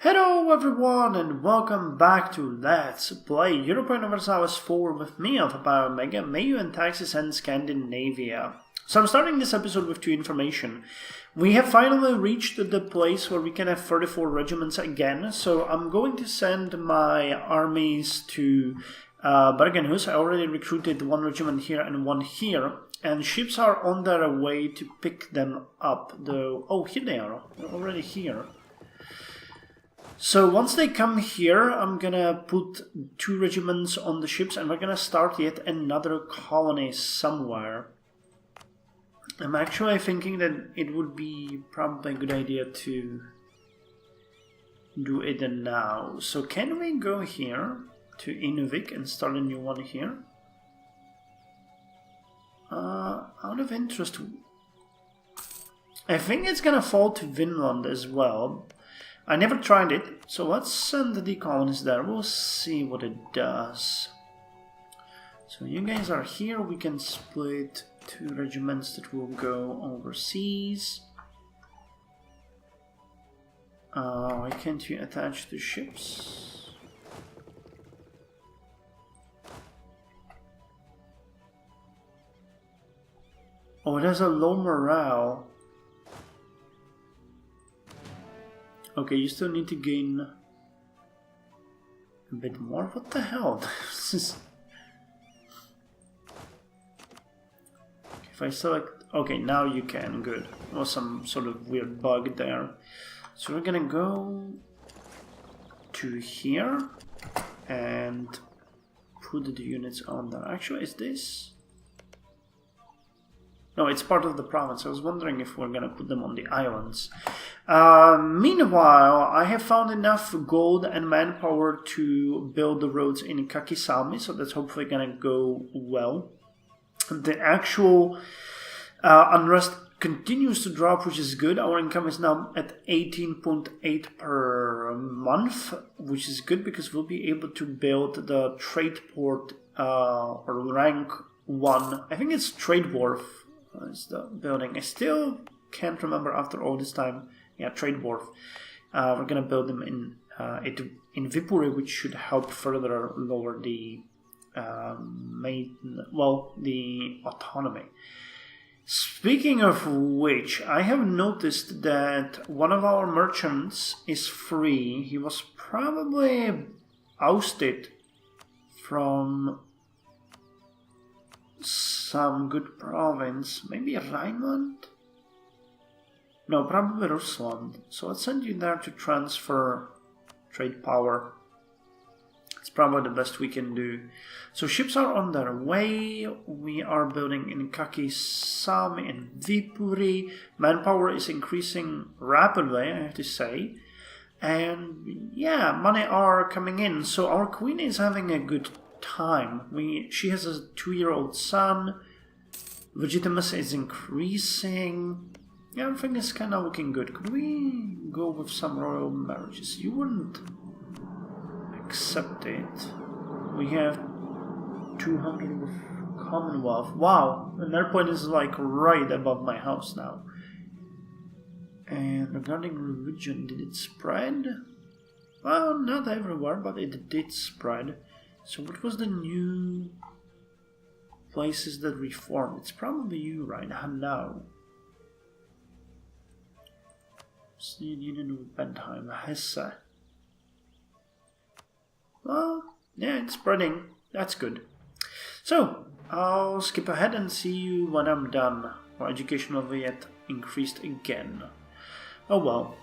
Hello everyone and welcome back to Let's Play Europa Universalis IV with me, Alfapiomega, Meiou and Taxes and Scandinavia. So I'm starting this episode with two information. We have finally reached the place where we can have 34 regiments again, so I'm going to send my armies to Bergenhus. I already recruited one regiment here and one here, and ships are on their way to pick them up. Oh, here they are, they're already here. So once they come here, I'm gonna put 2 regiments on the ships and we're gonna start yet another colony somewhere. I'm actually thinking that it would be probably a good idea to do it now. So can we go here to Inuvik and start a new one here? Out of interest, I think it's gonna fall to Vinland as well. I never tried it, so let's send the colonists there. We'll see what it does. So you guys are here. We can split 2 regiments that will go overseas. Why can't you attach the ships? Oh, it has a low morale. Okay, you still need to gain a bit more. What the hell? If I select... Okay, now you can. Good. There was some sort of weird bug there. So we're gonna go to here and put the units on there. Actually, is this... No, it's part of the province. I was wondering if we're gonna put them on the islands. Meanwhile, I have found enough gold and manpower to build the roads in Kakisami, so that's hopefully gonna go well. The actual unrest continues to drop, which is good. Our income is now at 18.8 per month, which is good because we'll be able to build the trade port or rank 1. I think it's Trade Wharf. Is the building. I still can't remember after all this time. Yeah, Trade Wharf. We're gonna build them in Viipuri, which should help further lower the the autonomy. Speaking of which, I have noticed that one of our merchants is free. He was probably ousted from some good province, maybe Rhineland? No, probably Rusland. So let's send you there to transfer trade power. It's probably the best we can do. So ships are on their way. We are building in Kakisami and Viipuri. Manpower is increasing rapidly, I have to say. And yeah, money are coming in. So our queen is having a good time. She has a 2-year-old son. Legitimacy is increasing. Yeah, everything is kind of looking good. Could we go with some royal marriages? You wouldn't accept it. We have 200 with Commonwealth. Wow, and their point is like right above my house now. And regarding religion, did it spread? Well, not everywhere, but it did spread. So what was the new places that reformed? It's probably you, right? No. Union with Bentheim, Hesse. Well, yeah, it's spreading. That's good. So, I'll skip ahead and see you when I'm done. Our education will yet increased again. Oh well.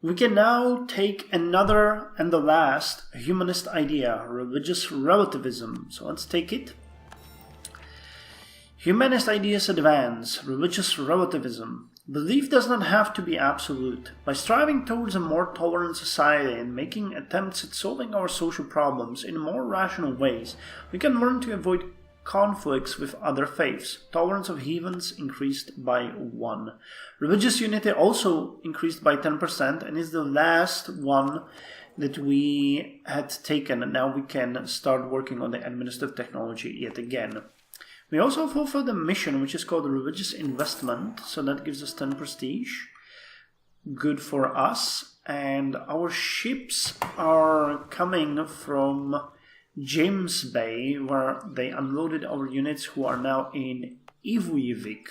We can now take another and the last humanist idea, religious relativism. So let's take it. Humanist ideas advance, religious relativism. Belief does not have to be absolute. By striving towards a more tolerant society and making attempts at solving our social problems in more rational ways, we can learn to avoid conflicts with other faiths. Tolerance of heathens increased by 1. Religious unity also increased by 10% and is the last one that we had taken, and now we can start working on the administrative technology yet again. We also fulfill the mission, which is called religious investment, so that gives us 10 prestige. Good for us. and our ships are coming from James Bay, where they unloaded our units who are now in Ivujivik,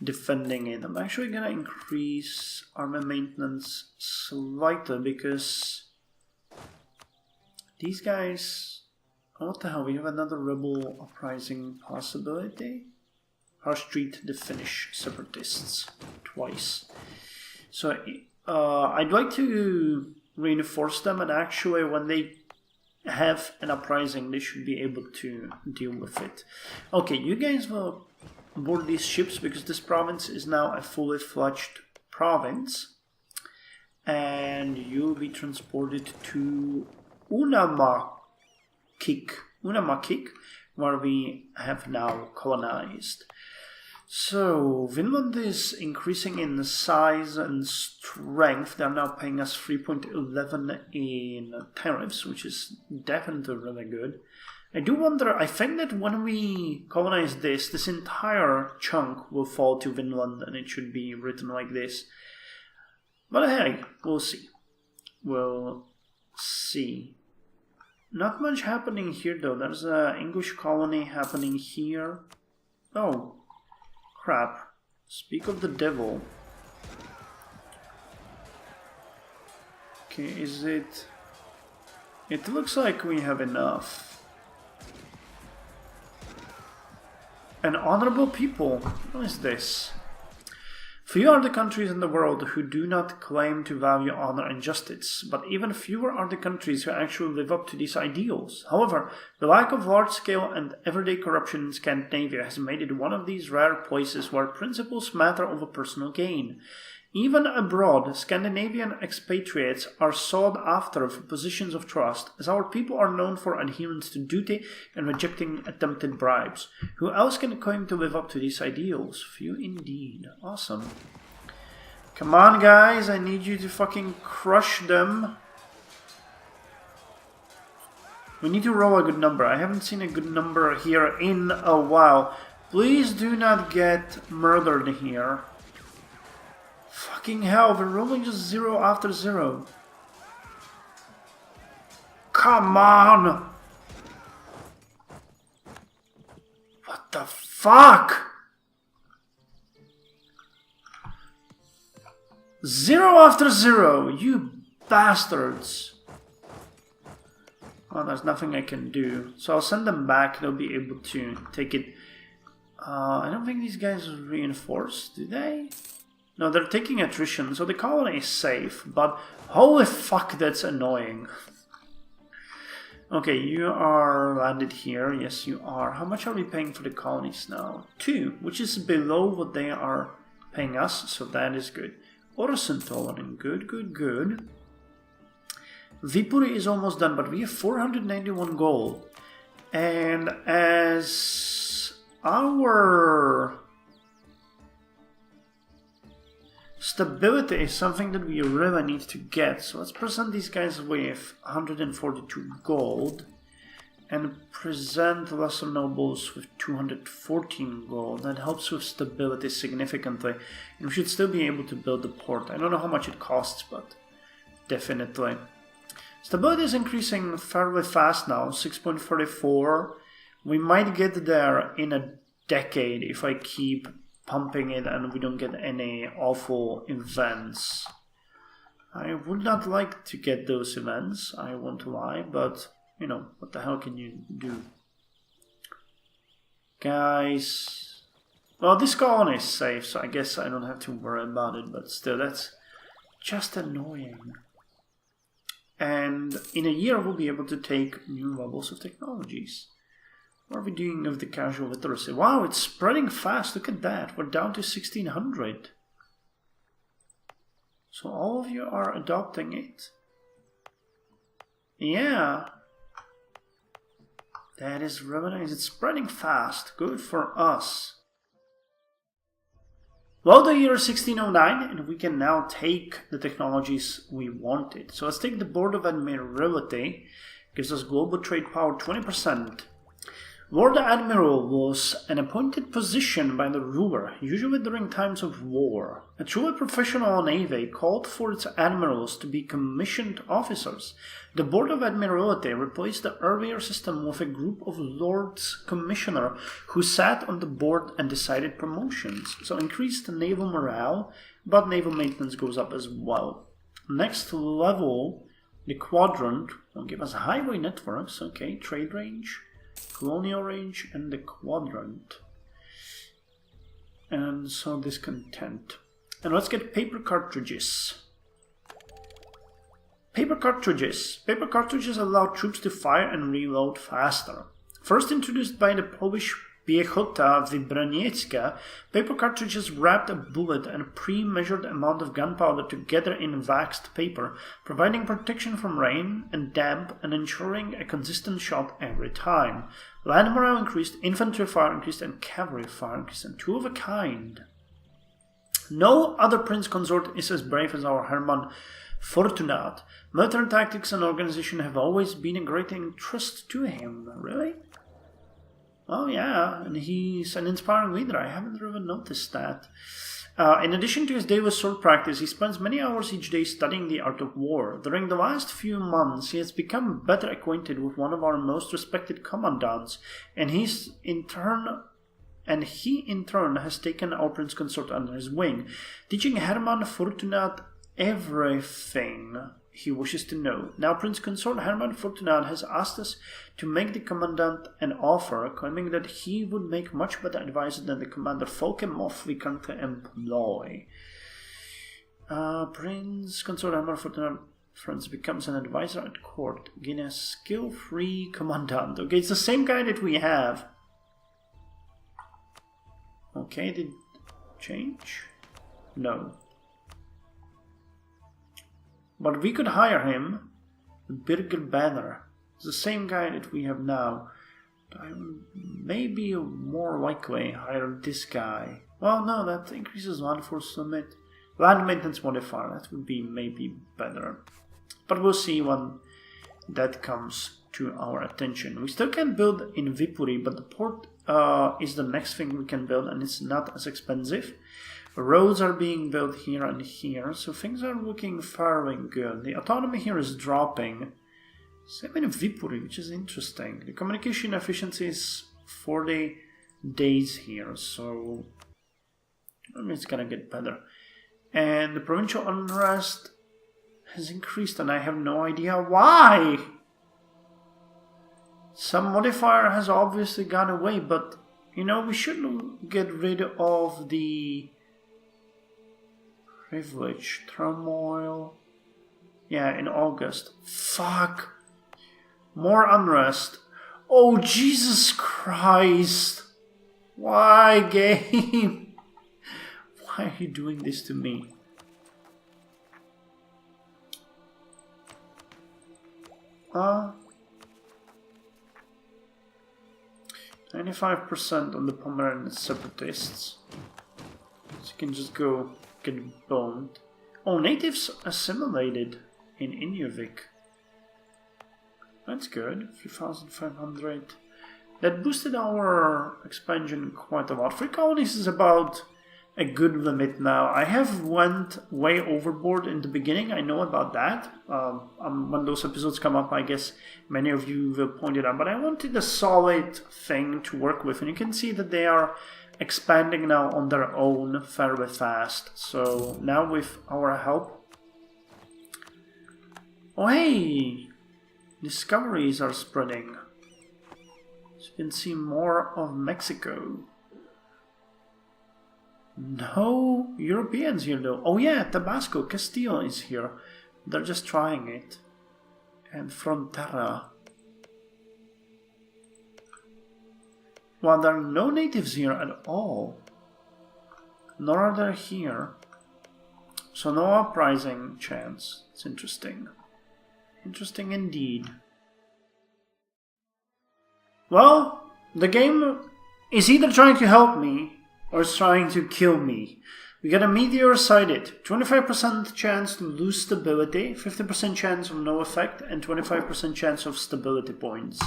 defending it. I'm actually gonna increase armor maintenance slightly because these guys... Oh, what the hell, we have another rebel uprising possibility. Harsh treat the Finnish separatists twice. So I'd like to reinforce them, and actually when they have an uprising they should be able to deal with it. Okay, you guys will board these ships because this province is now a fully fledged province, and you'll be transported to Unamakik, where we have now colonized. So Vinland is increasing in size and strength. They're now paying us 3.11 in tariffs, which is definitely really good. I do wonder, I think that when we colonize this entire chunk will fall to Vinland, and it should be written like this. But hey, we'll see. We'll see. Not much happening here though. There's an English colony happening here. Oh, crap. Speak of the devil. Okay, is it... It looks like we have enough. An honorable people. What is this? Few are the countries in the world who do not claim to value honor and justice, but even fewer are the countries who actually live up to these ideals. However, the lack of large-scale and everyday corruption in Scandinavia has made it one of these rare places where principles matter over personal gain. Even abroad, Scandinavian expatriates are sought after for positions of trust, as our people are known for adherence to duty and rejecting attempted bribes. Who else can claim to live up to these ideals? Few indeed. Awesome. Come on, guys, I need you to fucking crush them. We need to roll a good number. I haven't seen a good number here in a while. Please do not get murdered here. Fucking hell, we're rolling just 0 after 0. Come on! What the fuck? 0 after 0, you bastards! Well, there's nothing I can do. So I'll send them back, they'll be able to take it. I don't think these guys are reinforced, do they? No, they're taking attrition, so the colony is safe, but holy fuck, that's annoying. Okay, you are landed here. Yes, you are. How much are we paying for the colonies now? 2, which is below what they are paying us, so that is good. Orsentolen, good, good, good. Viipuri is almost done, but we have 491 gold. And as our... stability is something that we really need to get, so let's present these guys with 142 gold and present lesser nobles with 214 gold. That helps with stability significantly, and we should still be able to build the port. I don't know how much it costs, but definitely. Stability is increasing fairly fast now, 6.44. We might get there in a decade if I keep pumping it and we don't get any awful events. I would not like to get those events, I won't lie, but, you know, what the hell can you do? Guys... Well, this colony is safe, so I guess I don't have to worry about it, but still, that's just annoying. And in a year we'll be able to take new levels of technologies. What are we doing with the casual literacy? Wow, it's spreading fast. Look at that. We're down to 1600. So all of you are adopting it. Yeah. That is really nice. It's spreading fast. Good for us. Well, the year is 1609, and we can now take the technologies we wanted. So let's take the Board of Admiralty. Gives us global trade power 20%. Lord Admiral was an appointed position by the ruler, usually during times of war. A truly professional navy called for its admirals to be commissioned officers. The Board of Admiralty replaced the earlier system with a group of Lords Commissioner who sat on the board and decided promotions. So increased naval morale, but naval maintenance goes up as well. Next level, the quadrant will give us highway networks, okay, trade range, colonial range, and the quadrant. And so discontent. And let's get paper cartridges. Paper cartridges. Paper cartridges allow troops to fire and reload faster. First introduced by the Polish Piechota Wybraniecka, paper cartridges wrapped a bullet and a pre-measured amount of gunpowder together in waxed paper, providing protection from rain and damp and ensuring a consistent shot every time. Land morale increased, infantry fire increased, and cavalry fire increased, and two of a kind. No other prince consort is as brave as our Hermann Fortunat. Military tactics and organization have always been a great interest to him. Really? Oh yeah, and he's an inspiring leader. I haven't even noticed that. In addition to his daily sword practice, he spends many hours each day studying the art of war. During the last few months, he has become better acquainted with one of our most respected commandants, and he in turn has taken our prince consort under his wing, teaching Hermann Fortunat everything he wishes to know. Now Prince Consort Hermann Fortunat has asked us to make the commandant an offer, claiming that he would make much better advisor than the commander Folkets we currently employ. Prince Consort Hermann Fortunat Franz becomes an advisor at court. Gain a skill-free commandant. Okay, it's the same guy that we have. Okay, did change? No. But we could hire him, Birger Banner. It's the same guy that we have now. I maybe more likely hire this guy. Well, no, that increases land force summit. Land maintenance modifier, that would be maybe better. But we'll see when that comes to our attention. We still can build in Viipuri, but the port is the next thing we can build, and it's not as expensive. Roads are being built here and here, so things are looking fairly good. The autonomy here is dropping. Same in Viipuri, which is interesting. The communication efficiency is 40 days here, so it's gonna get better. And the provincial unrest has increased, and I have no idea why. Some modifier has obviously gone away, but you know, we shouldn't get rid of the privilege, turmoil. Yeah, in August. Fuck. More unrest. Oh, Jesus Christ. Why, game? Why are you doing this to me? Uh, 95% on the Pomeranian separatists. So you can just go get boned. Oh, natives assimilated in Inuvik. That's good. 3,500. That boosted our expansion quite a lot. 3 colonies is about a good limit now. I have went way overboard in the beginning. I know about that. When those episodes come up, I guess many of you will point it out. But I wanted a solid thing to work with. And you can see that they are expanding now on their own fairly fast. So now with our help... Oh hey! Discoveries are spreading. So you can see more of Mexico. No Europeans here though. Oh yeah, Tabasco, Castile is here. They're just trying it. And Frontera. Well, there are no natives here at all. Nor are there here. So no uprising chance. It's interesting. Interesting indeed. Well, the game is either trying to help me or it's trying to kill me. We got a meteor sighted. 25% chance to lose stability, 50% chance of no effect, and 25% chance of stability points.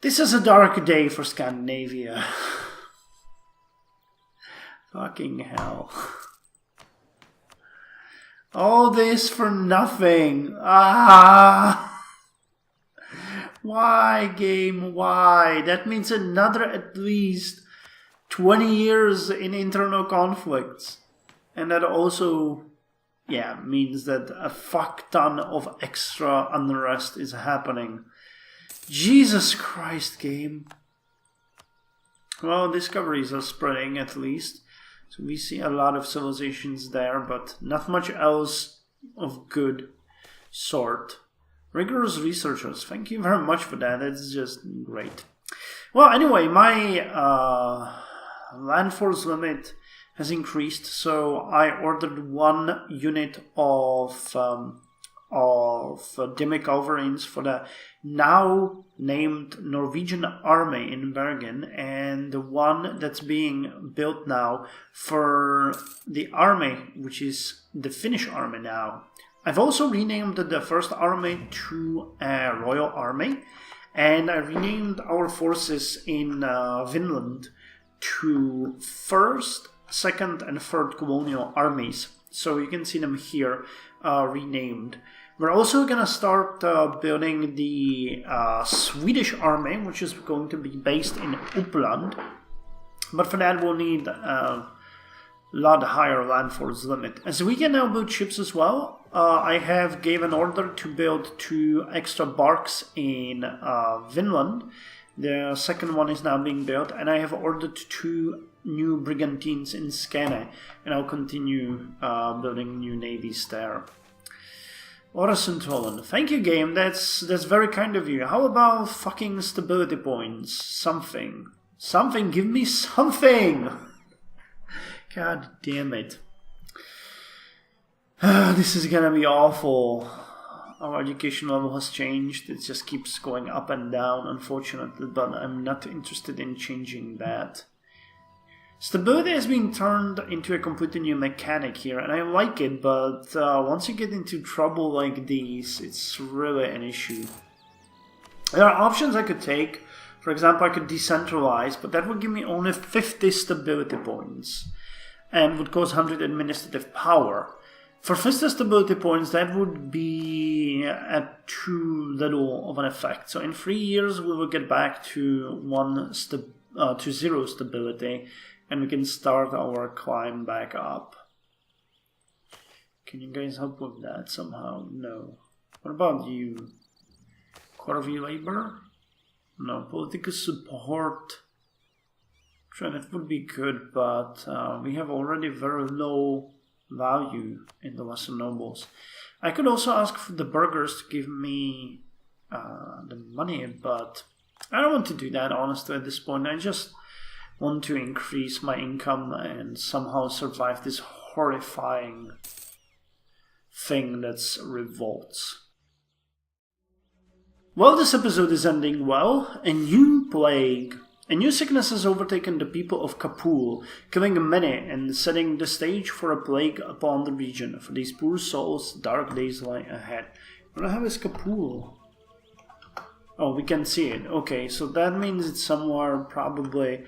This is a dark day for Scandinavia. Fucking hell. All this for nothing. Ah! Why, game? Why? That means another at least 20 years in internal conflicts. And that also, yeah, means that a fuck ton of extra unrest is happening. Jesus Christ, game. Well, discoveries are spreading at least. So we see a lot of civilizations there, but not much else of good sort. Rigorous researchers, thank you very much for that. That's just great. Well, anyway, my land force limit has increased, so I ordered 1 unit of demi-culverins for the now named Norwegian army in Bergen, and the one that's being built now for the army, which is the Finnish army now. I've also renamed the first army to a royal army, and I renamed our forces in Finland to 1st, 2nd and 3rd colonial armies. So you can see them here renamed. We're also going to start building the Swedish army, which is going to be based in Uppland. But for that we'll need a lot higher land force limit. As we can now build ships as well, I have gave an order to build 2 extra barks in Finland. The second one is now being built, and I have ordered 2 new brigantines in Skåne, and I'll continue building new navies there. Orasundtolen. Thank you, game. That's very kind of you. How about fucking stability points? Something. Something. Give me something. God damn it. This is gonna be awful. Our education level has changed. It just keeps going up and down, unfortunately, but I'm not interested in changing that. Stability has been turned into a completely new mechanic here, and I like it, but once you get into trouble like these, it's really an issue. There are options I could take. For example, I could decentralize, but that would give me only 50 stability points and would cause 100 administrative power. For 50 stability points, that would be at too little of an effect. So in 3 years, we will get back to 0 stability, and we can start our climb back up. Can you guys help with that somehow? No. What about you? Corvée labor? No. Political support. Sure, that would be good, but we have already very low value in the lesser nobles. I could also ask for the burghers to give me the money, but I don't want to do that, honestly, at this point. I just want to increase my income and somehow survive this horrifying thing that's revolts. Well, this episode is ending well. A new plague. A new sickness has overtaken the people of Kabul, killing many and setting the stage for a plague upon the region. For these poor souls, dark days lie ahead. What the hell is Kabul? Oh, we can see it. Okay, so that means it's somewhere probably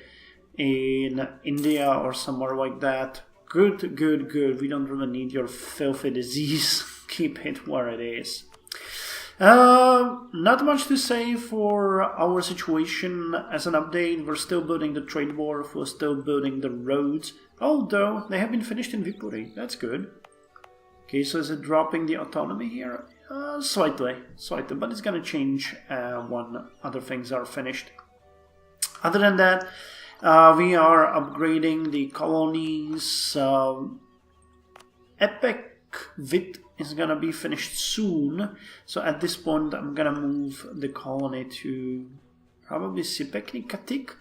in India or somewhere like that. Good, good, good. We don't really need your filthy disease. Keep it where it is. Not much to say for our situation as an update. We're still building the trade wharf, we're still building the roads, although they have been finished in Viipuri. That's good. Okay, so is it dropping the autonomy here? Slightly, but it's gonna change when other things are finished. Other than that, we are upgrading the colonies. Epic Vit is gonna be finished soon, so at this point I'm gonna move the colony to probably Sipekni Katik.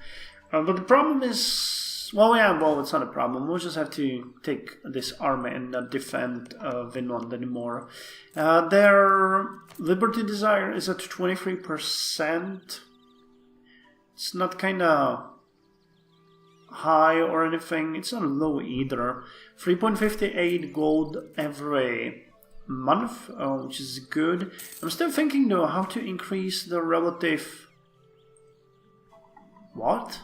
But the problem is, well, it's not a problem. We'll just have to take this army and not defend Vinland anymore. Their liberty desire is at 23%. It's not kinda high or anything. It's not low either. 3.58 gold every month, which is good. I'm still thinking though how to increase the relative What?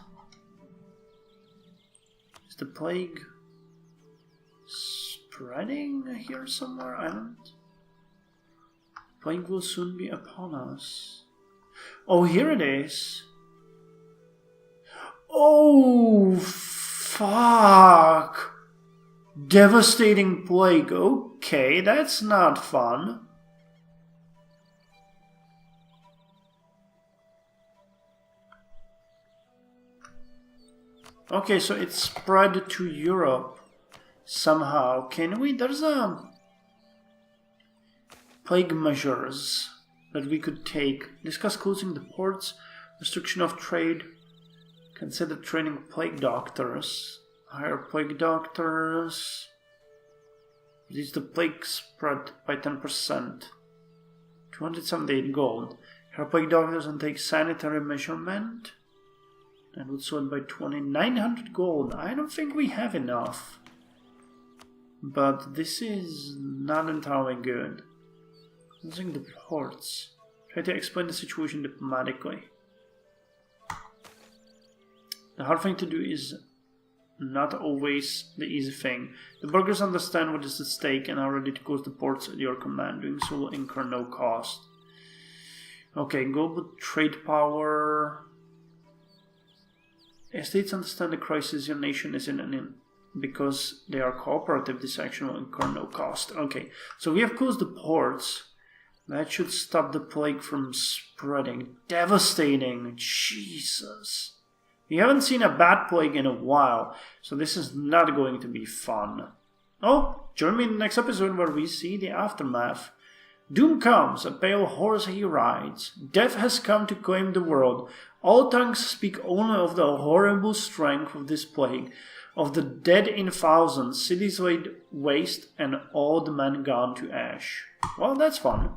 Is the plague spreading here somewhere? I don't... Plague will soon be upon us. Oh, here it is. Oh, fuck. Devastating plague. Okay, that's not fun. Okay, so it spread to Europe somehow. Can we... There's a... plague measures that we could take. Discuss closing the ports, restriction of trade, consider training plague doctors, hire plague doctors, reduce the plague spread by 10%, 278 gold, hire plague doctors and take sanitary measurement, that would sort by 2,900 gold. I don't think we have enough, but this is not entirely good. Closing the ports. Try to explain the situation diplomatically. The hard thing to do is not always the easy thing. The burghers understand what is at stake and are ready to close the ports at your command. Doing so will incur no cost. Okay, global trade power. Estates understand the crisis your nation is in, and because they are cooperative, this action will incur no cost. Okay, so we have closed the ports. That should stop the plague from spreading. Devastating. Jesus. We haven't seen a bad plague in a while, so this is not going to be fun. Oh, join me in the next episode where we see the aftermath. Doom comes, a pale horse he rides. Death has come to claim the world. All tongues speak only of the horrible strength of this plague, of the dead in thousands, cities laid waste, and all the men gone to ash. Well, that's fun.